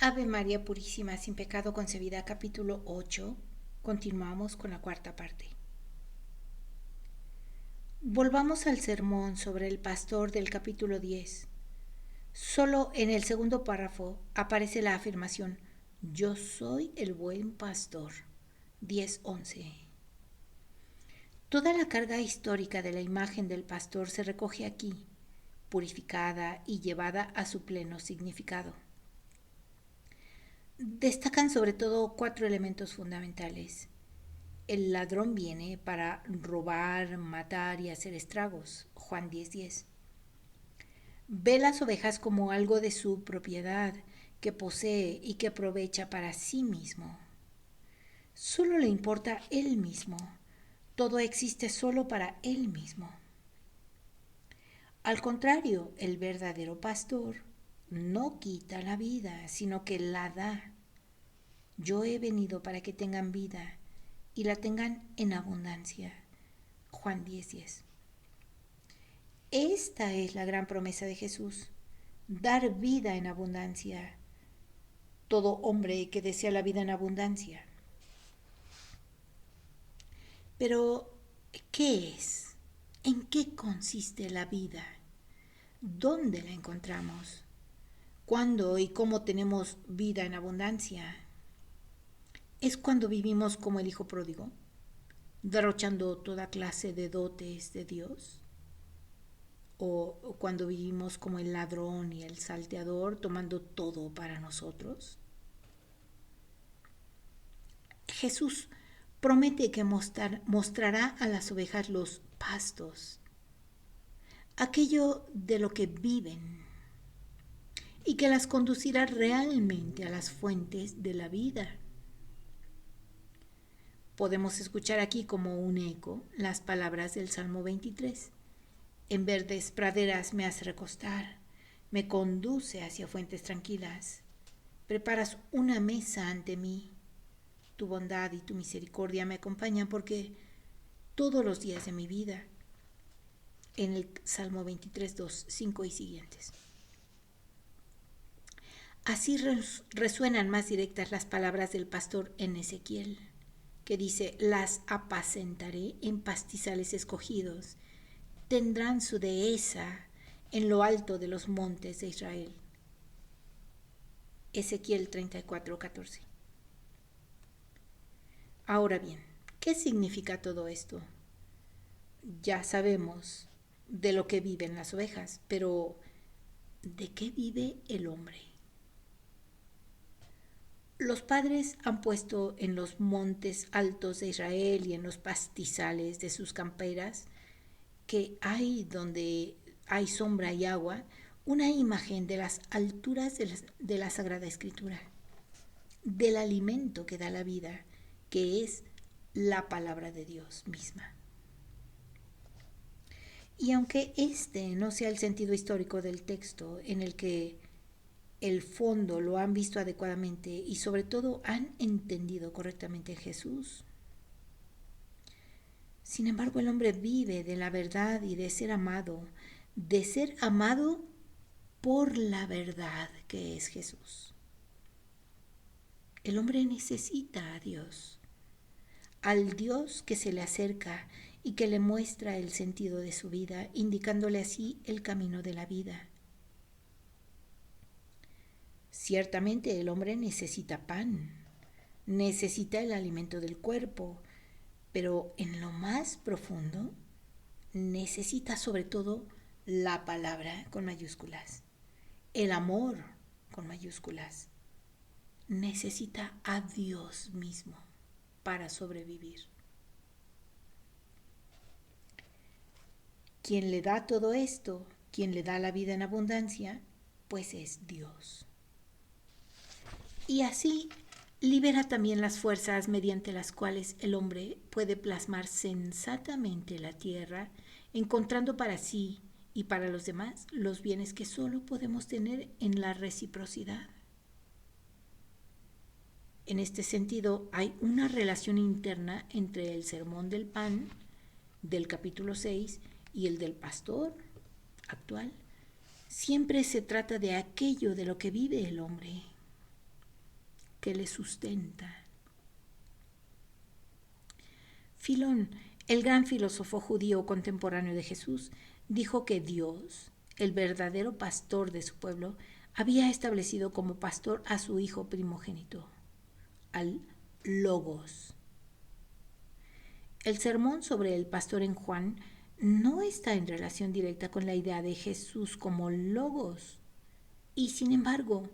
Ave María Purísima, sin pecado concebida, capítulo 8. Continuamos con la cuarta parte. Volvamos al sermón sobre el pastor del capítulo 10. Solo en el segundo párrafo aparece la afirmación: yo soy el buen pastor. 10:11. Toda la carga histórica de la imagen del pastor se recoge aquí, purificada y llevada a su pleno significado. Destacan sobre todo 4 elementos fundamentales. El ladrón viene para robar, matar y hacer estragos. Juan 10:10. Ve las ovejas como algo de su propiedad, que posee y que aprovecha para sí mismo. Solo le importa él mismo. Todo existe solo para él mismo. Al contrario, el verdadero pastor no quita la vida, sino que la da. Yo he venido para que tengan vida y la tengan en abundancia. Juan 10:10. Esta es la gran promesa de Jesús, dar vida en abundancia. Todo hombre que desea la vida en abundancia. Pero, ¿qué es? ¿En qué consiste la vida? ¿Dónde la encontramos? ¿Cuándo y cómo tenemos vida en abundancia? ¿Es cuando vivimos como el hijo pródigo, derrochando toda clase de dotes de Dios? ¿O cuando vivimos como el ladrón y el salteador, tomando todo para nosotros? Jesús promete que mostrará a las ovejas los pastos, aquello de lo que viven, y que las conducirá realmente a las fuentes de la vida. Podemos escuchar aquí como un eco las palabras del Salmo 23. En verdes praderas me hace recostar, me conduce hacia fuentes tranquilas. Preparas una mesa ante mí. Tu bondad y tu misericordia me acompañan porque todos los días de mi vida. En el Salmo 23, 2, 5 y siguientes. Así resuenan más directas las palabras del pastor en Ezequiel, que dice: las apacentaré en pastizales escogidos, tendrán su dehesa en lo alto de los montes de Israel. Ezequiel 34, 14. Ahora bien, ¿qué significa todo esto? Ya sabemos de lo que viven las ovejas, pero ¿de qué vive el hombre? Los padres han puesto en los montes altos de Israel y en los pastizales de sus camperas, que hay donde hay sombra y agua, una imagen de las alturas de la Sagrada Escritura, del alimento que da la vida, que es la palabra de Dios misma. Y aunque este no sea el sentido histórico del texto, en el que el fondo lo han visto adecuadamente y sobre todo han entendido correctamente Jesús, sin embargo el hombre vive de la verdad y de ser amado por la verdad que es Jesús. El hombre necesita a Dios, al Dios que se le acerca y que le muestra el sentido de su vida, indicándole así el camino de la vida. Ciertamente el hombre necesita pan, necesita el alimento del cuerpo, pero en lo más profundo necesita sobre todo la palabra con mayúsculas, el amor con mayúsculas. Necesita a Dios mismo para sobrevivir. Quien le da todo esto, quien le da la vida en abundancia, pues es Dios. Y así libera también las fuerzas mediante las cuales el hombre puede plasmar sensatamente la tierra, encontrando para sí y para los demás los bienes que solo podemos tener en la reciprocidad. En este sentido, hay una relación interna entre el sermón del pan del capítulo 6 y el del pastor actual. Siempre se trata de aquello de lo que vive el hombre. que le sustenta. Filón, el gran filósofo judío contemporáneo de Jesús, dijo que Dios, el verdadero pastor de su pueblo, había establecido como pastor a su hijo primogénito, al Logos. El sermón sobre el pastor en Juan no está en relación directa con la idea de Jesús como Logos. Y sin embargo,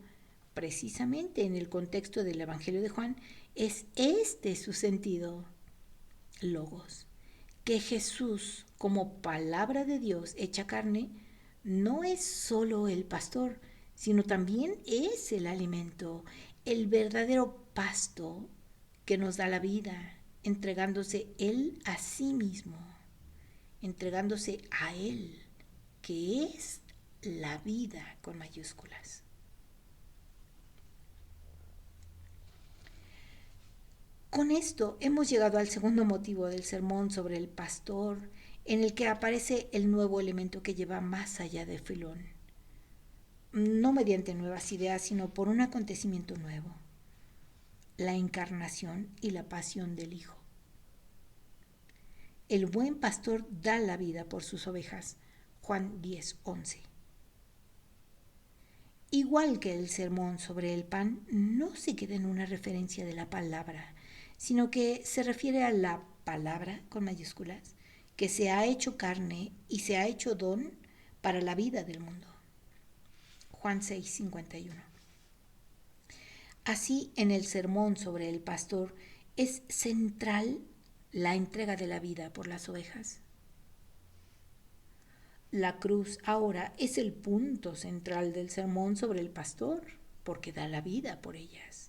precisamente en el contexto del Evangelio de Juan, es este su sentido, Logos, que Jesús, como palabra de Dios hecha carne, no es solo el pastor, sino también es el alimento, el verdadero pasto que nos da la vida, entregándose Él a sí mismo, entregándose a Él, que es la vida con mayúsculas. Con esto hemos llegado al segundo motivo del sermón sobre el pastor, en el que aparece el nuevo elemento que lleva más allá de Filón, no mediante nuevas ideas, sino por un acontecimiento nuevo, la encarnación y la pasión del Hijo. El buen pastor da la vida por sus ovejas, Juan 10:11. Igual que el sermón sobre el pan, no se queda en una referencia de la palabra, sino que se refiere a la palabra, con mayúsculas, que se ha hecho carne y se ha hecho don para la vida del mundo. Juan 6:51. Así, en el sermón sobre el pastor es central la entrega de la vida por las ovejas. La cruz ahora es el punto central del sermón sobre el pastor, porque da la vida por ellas.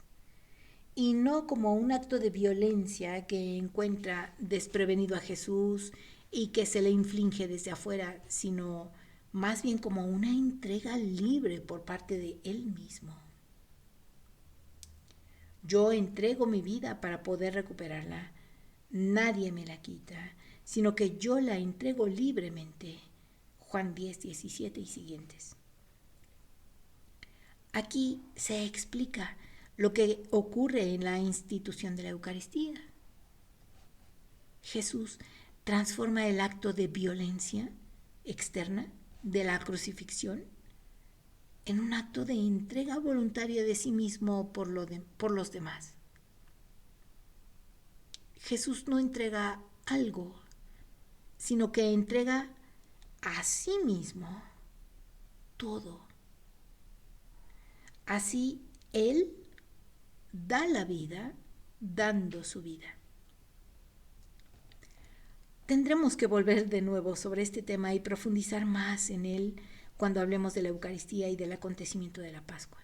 Y no como un acto de violencia que encuentra desprevenido a Jesús y que se le inflige desde afuera, sino más bien como una entrega libre por parte de Él mismo. Yo entrego mi vida para poder recuperarla. Nadie me la quita, sino que yo la entrego libremente. Juan 10:17 y siguientes. Aquí se explica lo que ocurre en la institución de la Eucaristía. Jesús transforma el acto de violencia externa de la crucifixión en un acto de entrega voluntaria de sí mismo por los demás. Jesús no entrega algo, sino que entrega a sí mismo todo. Así Él da la vida dando su vida. Tendremos que volver de nuevo sobre este tema y profundizar más en él cuando hablemos de la Eucaristía y del acontecimiento de la Pascua.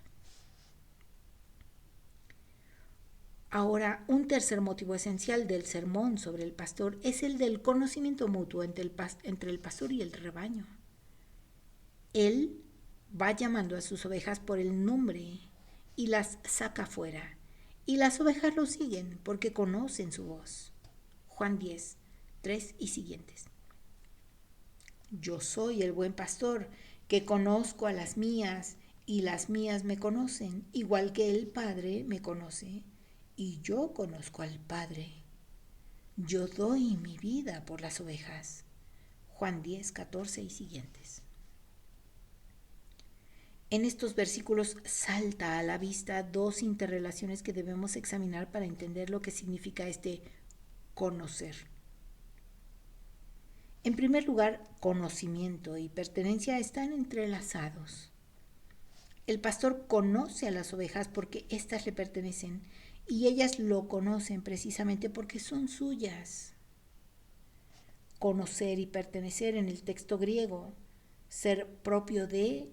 Ahora, un tercer motivo esencial del sermón sobre el pastor es el del conocimiento mutuo entre el pastor y el rebaño. Él va llamando a sus ovejas por el nombre y las saca fuera, y las ovejas lo siguen porque conocen su voz. Juan 10:3 y siguientes. Yo soy el buen pastor, que conozco a las mías, y las mías me conocen, igual que el Padre me conoce, y yo conozco al Padre. Yo doy mi vida por las ovejas. Juan 10:14 y siguientes. En estos versículos salta a la vista dos interrelaciones que debemos examinar para entender lo que significa este conocer. En primer lugar, conocimiento y pertenencia están entrelazados. El pastor conoce a las ovejas porque éstas le pertenecen y ellas lo conocen precisamente porque son suyas. Conocer y pertenecer en el texto griego, ser propio de,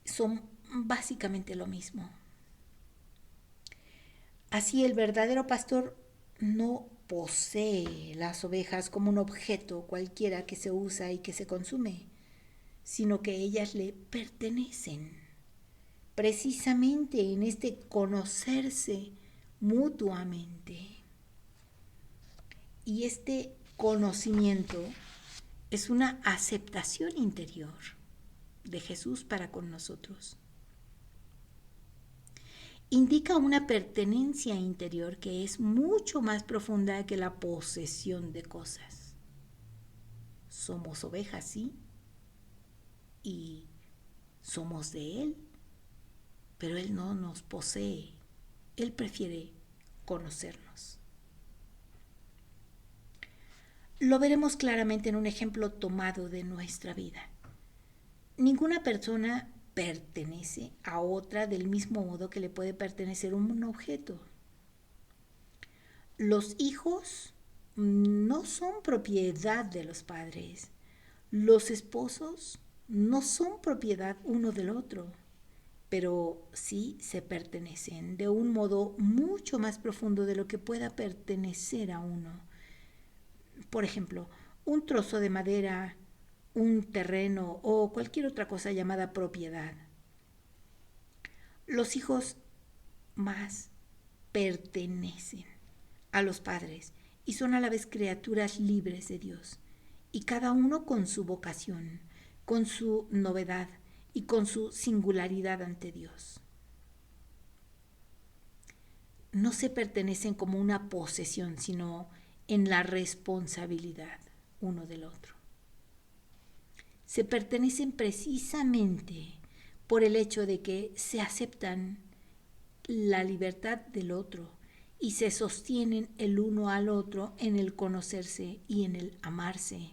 son básicamente lo mismo. Así el verdadero pastor no posee las ovejas como un objeto cualquiera que se usa y que se consume, sino que ellas le pertenecen. Precisamente en este conocerse mutuamente. Y este conocimiento es una aceptación interior de Jesús para con nosotros. Indica una pertenencia interior que es mucho más profunda que la posesión de cosas. Somos ovejas, sí, y somos de Él, pero Él no nos posee. Él prefiere conocernos. Lo veremos claramente en un ejemplo tomado de nuestra vida. Ninguna persona pertenece a otra del mismo modo que le puede pertenecer un objeto. Los hijos no son propiedad de los padres. Los esposos no son propiedad uno del otro, pero sí se pertenecen de un modo mucho más profundo de lo que pueda pertenecer a uno. Por ejemplo, un trozo de madera, un terreno o cualquier otra cosa llamada propiedad. Los hijos más pertenecen a los padres y son a la vez criaturas libres de Dios, y cada uno con su vocación, con su novedad y con su singularidad ante Dios. No se pertenecen como una posesión, sino en la responsabilidad uno del otro. Se pertenecen precisamente por el hecho de que se aceptan la libertad del otro y se sostienen el uno al otro en el conocerse y en el amarse.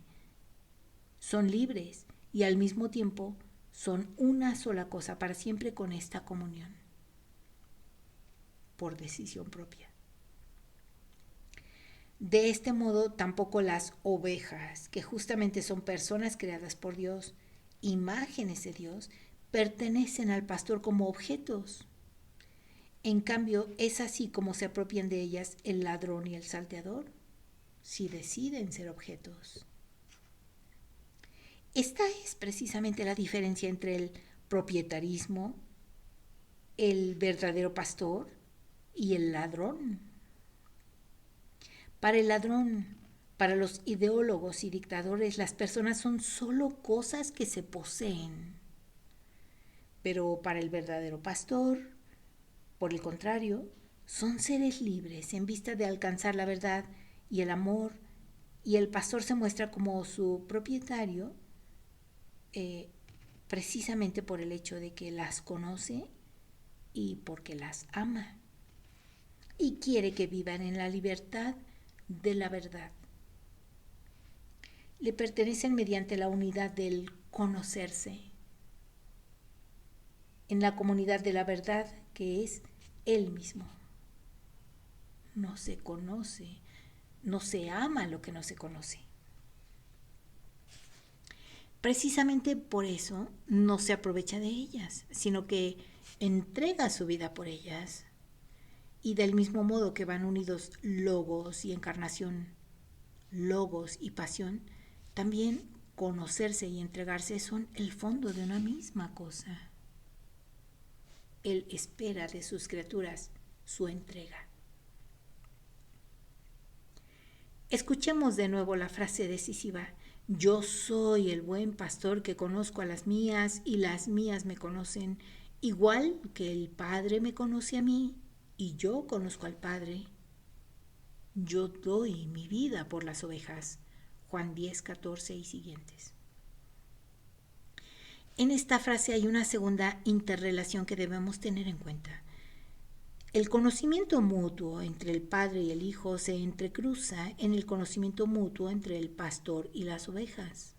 Son libres y al mismo tiempo son una sola cosa para siempre con esta comunión, por decisión propia. De este modo, tampoco las ovejas, que justamente son personas creadas por Dios, imágenes de Dios, pertenecen al pastor como objetos. En cambio, es así como se apropian de ellas el ladrón y el salteador, si deciden ser objetos. Esta es precisamente la diferencia entre el propietarismo, el verdadero pastor y el ladrón. Para el ladrón, para los ideólogos y dictadores, las personas son solo cosas que se poseen. Pero para el verdadero pastor, por el contrario, son seres libres en vista de alcanzar la verdad y el amor, y el pastor se muestra como su propietario precisamente por el hecho de que las conoce y porque las ama y quiere que vivan en la libertad de la verdad. Le pertenecen mediante la unidad del conocerse, en la comunidad de la verdad que es Él mismo. No se conoce, no se ama lo que no se conoce. Precisamente por eso no se aprovecha de ellas, sino que entrega su vida por ellas. Y del mismo modo que van unidos logos y encarnación, logos y pasión, también conocerse y entregarse son el fondo de una misma cosa. Él espera de sus criaturas su entrega. Escuchemos de nuevo la frase decisiva: yo soy el buen pastor que conozco a las mías y las mías me conocen, igual que el Padre me conoce a mí y yo conozco al Padre. Yo doy mi vida por las ovejas. Juan 10, 14 y siguientes. En esta frase hay una segunda interrelación que debemos tener en cuenta. El conocimiento mutuo entre el padre y el hijo se entrecruza en el conocimiento mutuo entre el pastor y las ovejas.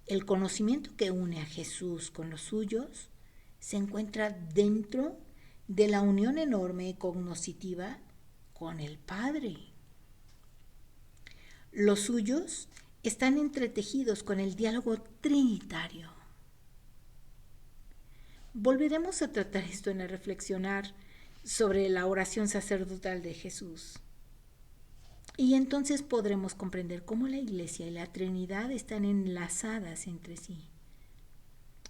El conocimiento que une a Jesús con los suyos se encuentra dentro de la unión enorme cognoscitiva con el Padre. Los suyos están entretejidos con el diálogo trinitario. Volveremos a tratar esto en el reflexionar sobre la oración sacerdotal de Jesús. Y entonces podremos comprender cómo la Iglesia y la Trinidad están enlazadas entre sí.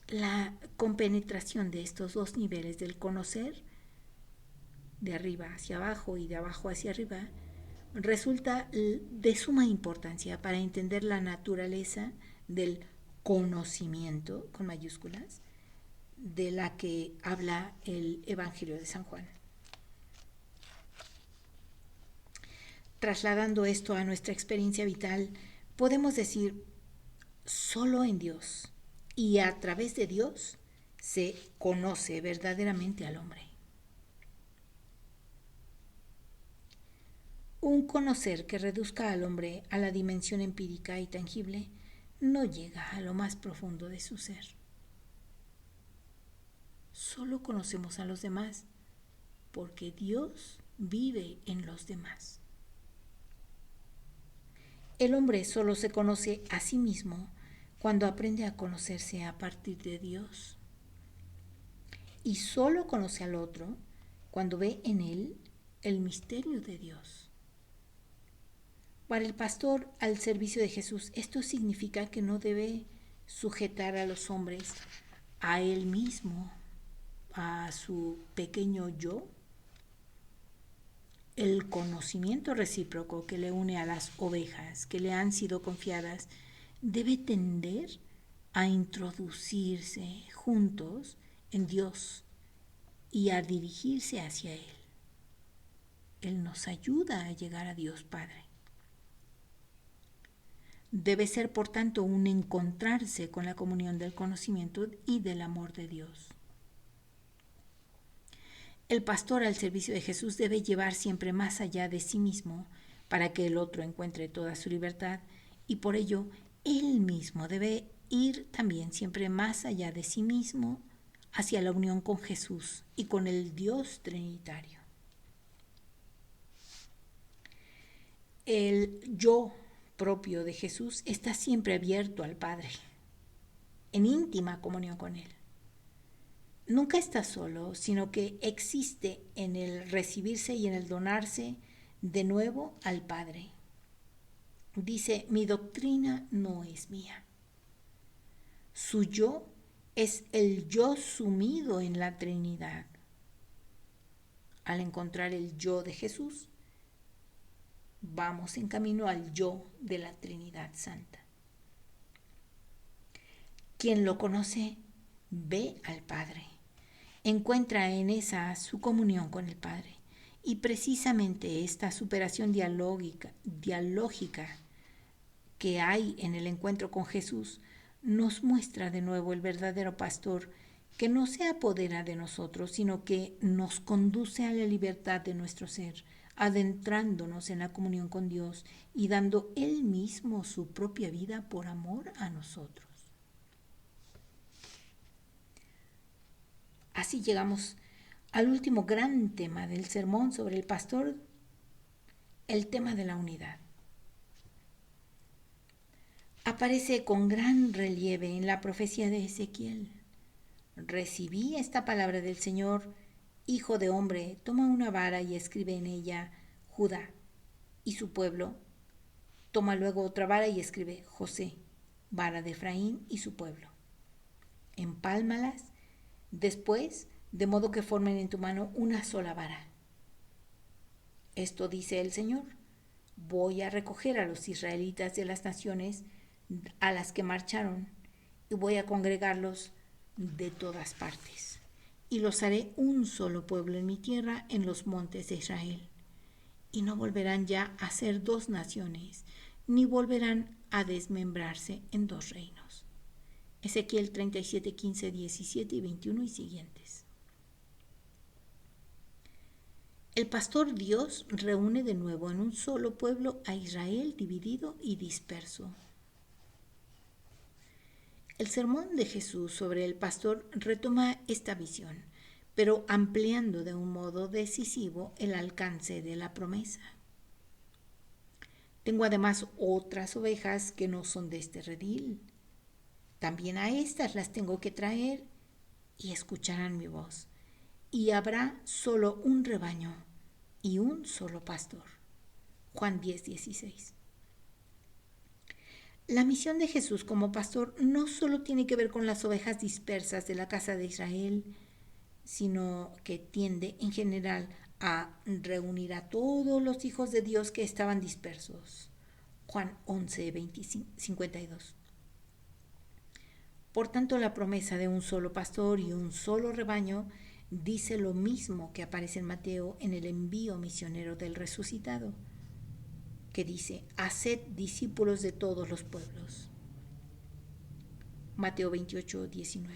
La compenetración de estos dos niveles del conocer, de arriba hacia abajo y de abajo hacia arriba, resulta de suma importancia para entender la naturaleza del conocimiento, con mayúsculas, de la que habla el Evangelio de San Juan. Trasladando esto a nuestra experiencia vital, podemos decir, solo en Dios y a través de Dios se conoce verdaderamente al hombre. Un conocer que reduzca al hombre a la dimensión empírica y tangible no llega a lo más profundo de su ser. Solo conocemos a los demás porque Dios vive en los demás. El hombre solo se conoce a sí mismo cuando aprende a conocerse a partir de Dios. Y solo conoce al otro cuando ve en él el misterio de Dios. Para el pastor al servicio de Jesús, esto significa que no debe sujetar a los hombres a él mismo, a su pequeño yo. El conocimiento recíproco que le une a las ovejas que le han sido confiadas debe tender a introducirse juntos en Dios y a dirigirse hacia Él. Él nos ayuda a llegar a Dios Padre. Debe ser, por tanto, un encontrarse con la comunión del conocimiento y del amor de Dios. El pastor al servicio de Jesús debe llevar siempre más allá de sí mismo para que el otro encuentre toda su libertad y por ello él mismo debe ir también siempre más allá de sí mismo hacia la unión con Jesús y con el Dios Trinitario. El yo propio de Jesús está siempre abierto al Padre, en íntima comunión con Él. Nunca está solo, sino que existe en el recibirse y en el donarse de nuevo al Padre. Dice, mi doctrina no es mía. Su yo es el yo sumido en la Trinidad. Al encontrar el yo de Jesús, vamos en camino al yo de la Trinidad Santa. Quien lo conoce, ve al Padre. Encuentra en esa su comunión con el Padre. Y precisamente esta superación dialógica que hay en el encuentro con Jesús nos muestra de nuevo el verdadero pastor que no se apodera de nosotros, sino que nos conduce a la libertad de nuestro ser, adentrándonos en la comunión con Dios y dando Él mismo su propia vida por amor a nosotros. Así llegamos al último gran tema del sermón sobre el pastor, el tema de la unidad. Aparece con gran relieve en la profecía de Ezequiel. Recibí esta palabra del Señor, hijo de hombre, toma una vara y escribe en ella Judá y su pueblo. Toma luego otra vara y escribe José, vara de Efraín y su pueblo. Empálmalas después, de modo que formen en tu mano una sola vara. Esto dice el Señor: voy a recoger a los israelitas de las naciones a las que marcharon y voy a congregarlos de todas partes. Y los haré un solo pueblo en mi tierra, en los montes de Israel. Y no volverán ya a ser dos naciones, ni volverán a desmembrarse en dos reinos. Ezequiel 37, 15, 17 y 21 y siguientes. El pastor Dios reúne de nuevo en un solo pueblo a Israel dividido y disperso. El sermón de Jesús sobre el pastor retoma esta visión, pero ampliando de un modo decisivo el alcance de la promesa. Tengo además otras ovejas que no son de este redil. También a estas las tengo que traer y escucharán mi voz. Y habrá solo un rebaño y un solo pastor. Juan 10, 16. La misión de Jesús como pastor no solo tiene que ver con las ovejas dispersas de la casa de Israel, sino que tiende en general a reunir a todos los hijos de Dios que estaban dispersos. Juan 11, 52. Por tanto, la promesa de un solo pastor y un solo rebaño dice lo mismo que aparece en Mateo en el envío misionero del resucitado, que dice: haced discípulos de todos los pueblos. Mateo 28:19.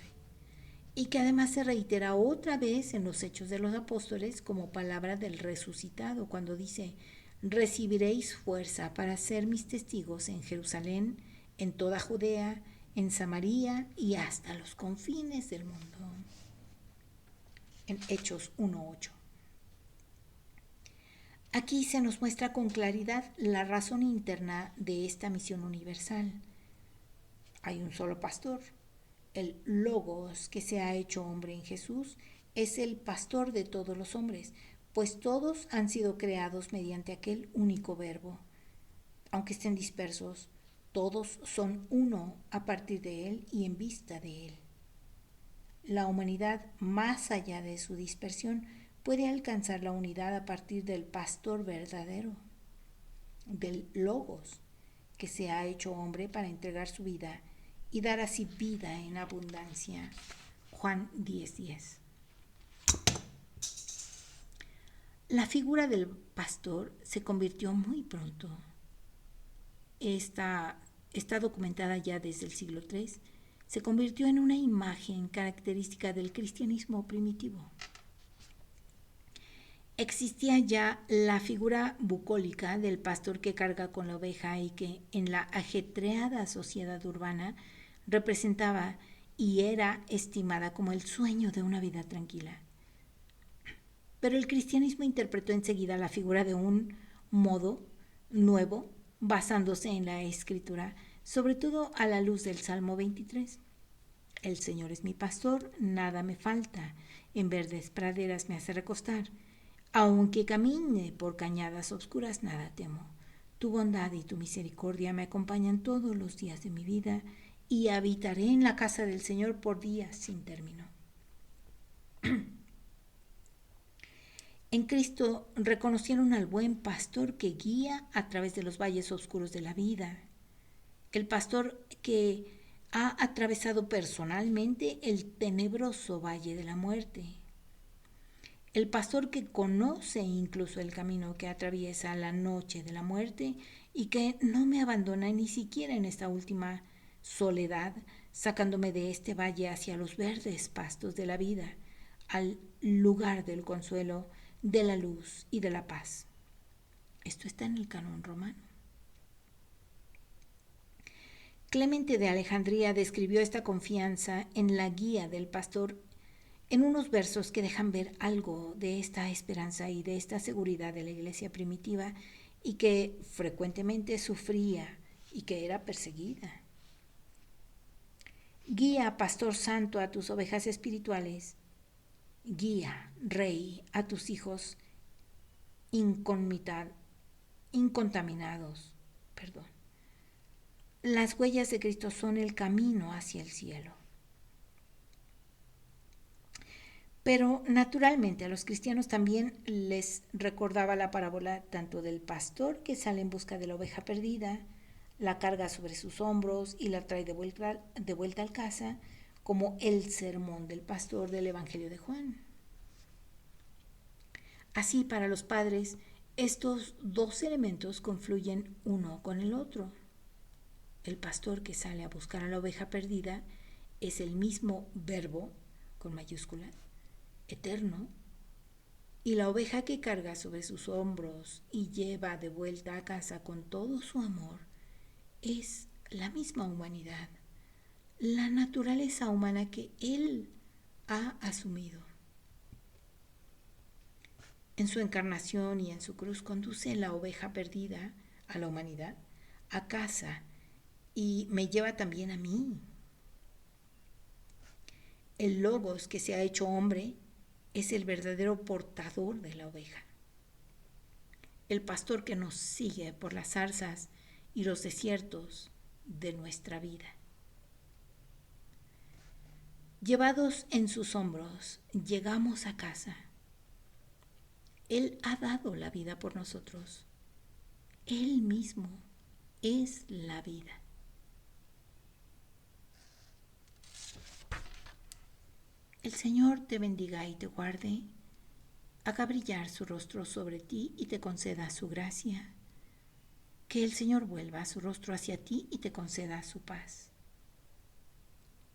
Y que además se reitera otra vez en los Hechos de los Apóstoles como palabra del resucitado, cuando dice: recibiréis fuerza para ser mis testigos en Jerusalén, en toda Judea, en Samaria y hasta los confines del mundo. En Hechos 1:8. Aquí se nos muestra con claridad la razón interna de esta misión universal. Hay un solo pastor. El Logos que se ha hecho hombre en Jesús es el pastor de todos los hombres, pues todos han sido creados mediante aquel único verbo. Aunque estén dispersos, todos son uno a partir de él y en vista de él. La humanidad, más allá de su dispersión, puede alcanzar la unidad a partir del pastor verdadero, del Logos, que se ha hecho hombre para entregar su vida y dar así vida en abundancia. Juan 10:10. La figura del pastor se convirtió muy pronto. Está documentada ya desde el siglo III. Se convirtió en una imagen característica del cristianismo primitivo. Existía ya la figura bucólica del pastor que carga con la oveja y que en la ajetreada sociedad urbana representaba y era estimada como el sueño de una vida tranquila. Pero el cristianismo interpretó enseguida la figura de un modo nuevo, basándose en la escritura, sobre todo a la luz del Salmo 23. El Señor es mi pastor, nada me falta, en verdes praderas me hace recostar. Aunque camine por cañadas oscuras, nada temo. Tu bondad y tu misericordia me acompañan todos los días de mi vida y habitaré en la casa del Señor por días sin término. En Cristo reconocieron al buen pastor que guía a través de los valles oscuros de la vida, el pastor que ha atravesado personalmente el tenebroso valle de la muerte, el pastor que conoce incluso el camino que atraviesa la noche de la muerte y que no me abandona ni siquiera en esta última soledad, sacándome de este valle hacia los verdes pastos de la vida, al lugar del consuelo, de la luz y de la paz. Esto está en el canon romano. Clemente de Alejandría describió esta confianza en la guía del pastor en unos versos que dejan ver algo de esta esperanza y de esta seguridad de la iglesia primitiva y que frecuentemente sufría y que era perseguida. Guía, pastor santo, a tus ovejas espirituales. Guía, rey, a tus hijos incontaminados. Las huellas de Cristo son el camino hacia el cielo. Pero naturalmente a los cristianos también les recordaba la parábola tanto del pastor que sale en busca de la oveja perdida, la carga sobre sus hombros y la trae de vuelta al casa, como el sermón del pastor del Evangelio de Juan. Así, para los padres, estos dos elementos confluyen uno con el otro. El pastor que sale a buscar a la oveja perdida es el mismo verbo, con mayúscula, eterno, y la oveja que carga sobre sus hombros y lleva de vuelta a casa con todo su amor es la misma humanidad, la naturaleza humana que Él ha asumido. En su encarnación y en su cruz conduce la oveja perdida a la humanidad a casa y me lleva también a mí. El Logos que se ha hecho hombre es el verdadero portador de la oveja. El pastor que nos sigue por las zarzas y los desiertos de nuestra vida. Llevados en sus hombros, llegamos a casa. Él ha dado la vida por nosotros. Él mismo es la vida. El Señor te bendiga y te guarde, haga brillar su rostro sobre ti y te conceda su gracia. Que el Señor vuelva su rostro hacia ti y te conceda su paz.